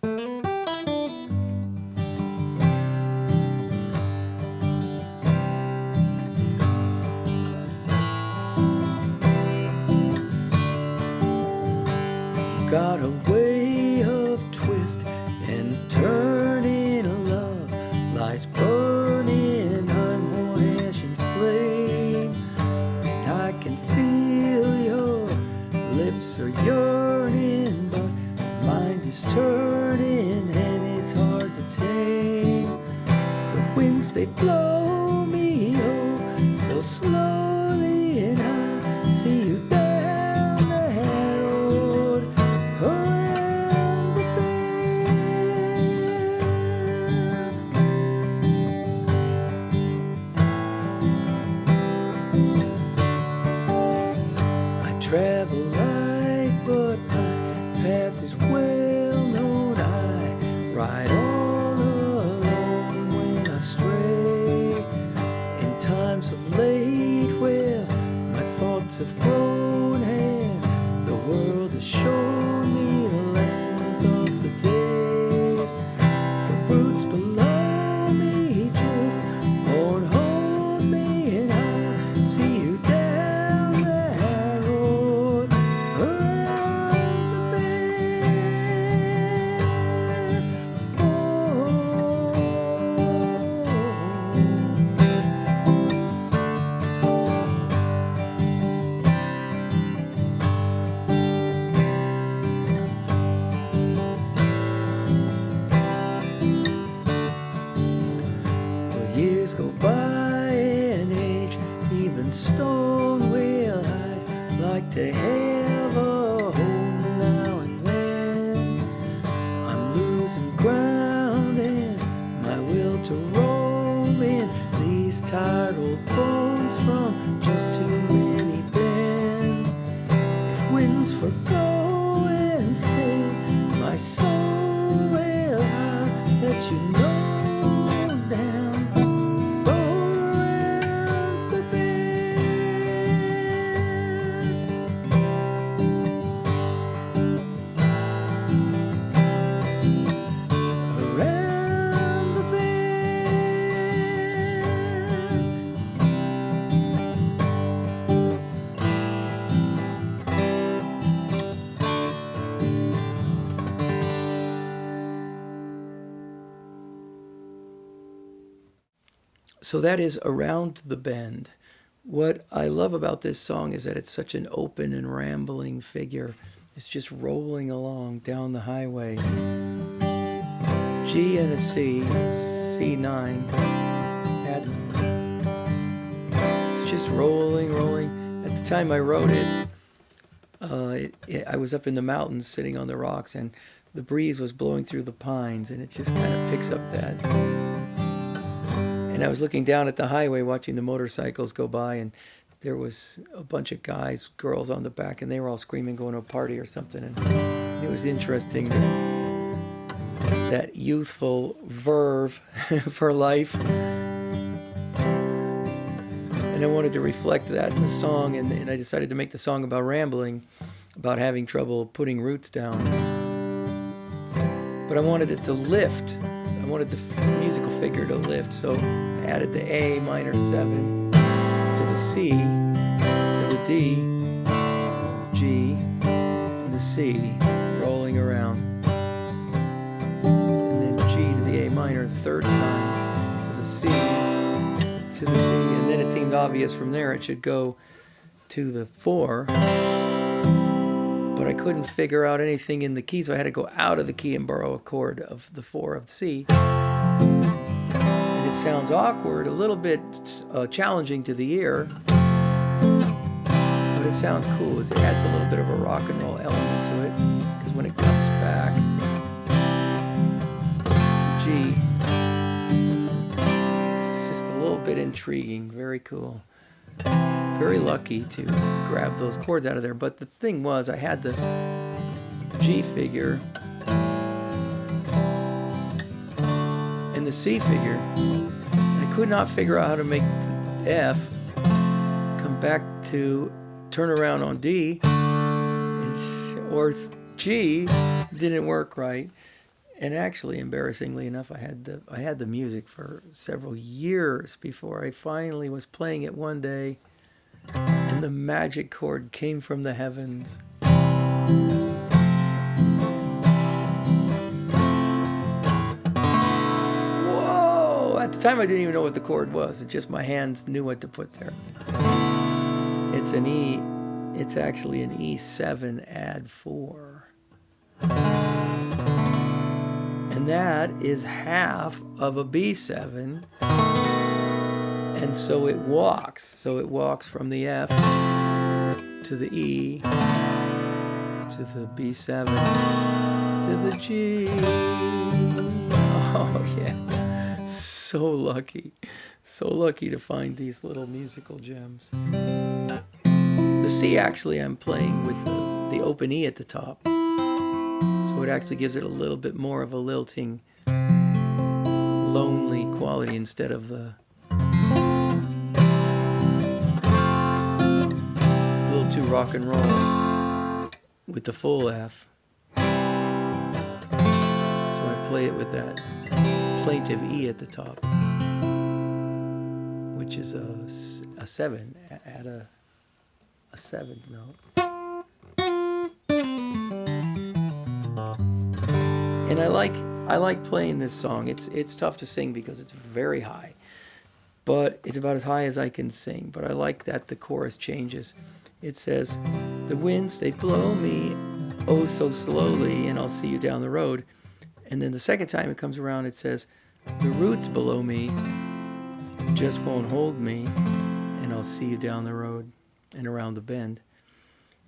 Got a way of twist and turning a love lies burning. I'm more ash and flame, and I can feel your lips are yearning, but my mind is turning and it's hard to tame. The winds they blow me oh so slowly, and I see you down the road around the bend. I travel light, but my path is well known. I ride all alone when I stray. In times of late, well, my thoughts have grown, and the world has shown me the lessons of the days. The roots below me just won't hold me, and I see you down that road around the bend. Oh. Well, years go by and age, even stone will hide. Like to have a home now and then. I'm losing ground and my will to roam in these tired old bones from just too many bends. If winds forgo and stay, my soul will I'll let you know down around the bend. Around the So that is Around the Bend. What I love about this song is that it's such an open and rambling figure. It's just rolling along down the highway. G and a C, C9, Add 9. It's just rolling, rolling. At the time I wrote it, I was up in the mountains sitting on the rocks, and the breeze was blowing through the pines, and it just kind of picks up that. And I was looking down at the highway watching the motorcycles go by, and there was a bunch of guys, girls on the back, and they were all screaming, going to a party or something. And it was interesting, just that youthful verve for life. And I wanted to reflect that in the song, and I decided to make the song about rambling, about having trouble putting roots down. But I wanted it to lift. I wanted the musical figure to lift, so I added the A minor 7 to the C, to the D, G, and the C, rolling around. And then G to the A minor the third time, to the C, to the D, and then it seemed obvious from there it should go to the 4. But I couldn't figure out anything in the key, so I had to go out of the key and borrow a chord of the 4 of C. And it sounds awkward, a little bit challenging to the ear, but it sounds cool. It adds a little bit of a rock and roll element to it, because when it comes back to G, it's just a little bit intriguing, very cool. Very lucky to grab those chords out of there. But the thing was, I had the G figure and the C figure. And I could not figure out how to make the F come back to turn around on D, or G didn't work right. And actually, embarrassingly enough, I had the music for several years before I finally was playing it one day, and the magic chord came from the heavens. Whoa! At the time, I didn't even know what the chord was. It's just my hands knew what to put there. It's an E. It's actually an E7 add 4. And that is half of a B7. And so it walks. So it walks from the F to the E to the B7 to the G. Oh, yeah. So lucky. So lucky to find these little musical gems. The C, actually, I'm playing with the open E at the top. So it actually gives it a little bit more of a lilting, lonely quality instead of the a little too rock and roll with the full F. So I play it with that plaintive E at the top, which is a 7 at a 7th note. And I like playing this song. It's tough to sing because it's very high, but it's about as high as I can sing. But I like that the chorus changes. It says, "The winds they blow me, oh so slowly, and I'll see you down the road." And then the second time it comes around, it says, "The roots below me just won't hold me, and I'll see you down the road and around the bend."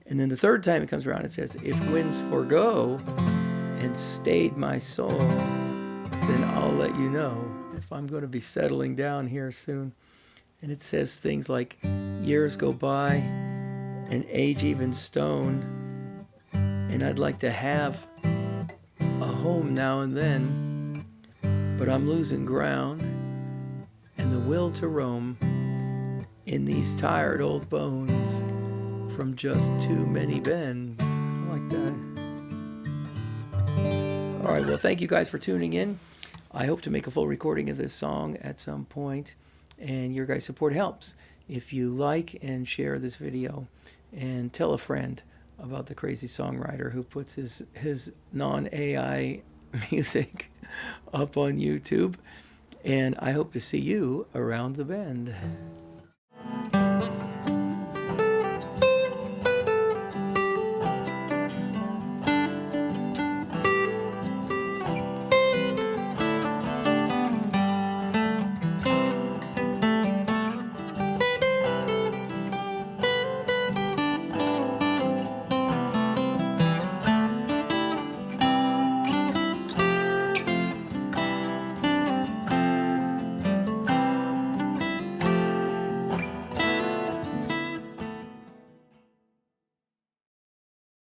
And then the third time it comes around, it says, "If winds forego and stayed my soul, then I'll let you know if I'm going to be settling down here soon." And it says things like, "Years go by and age even stone, and I'd like to have a home now and then, but I'm losing ground and the will to roam in these tired old bones from just too many bends." I like that. All right, well, thank you guys for tuning in. I hope to make a full recording of this song at some point, and your guys' support helps. If you like and share this video, and tell a friend about the crazy songwriter who puts his non-AI music up on YouTube. And I hope to see you around the bend.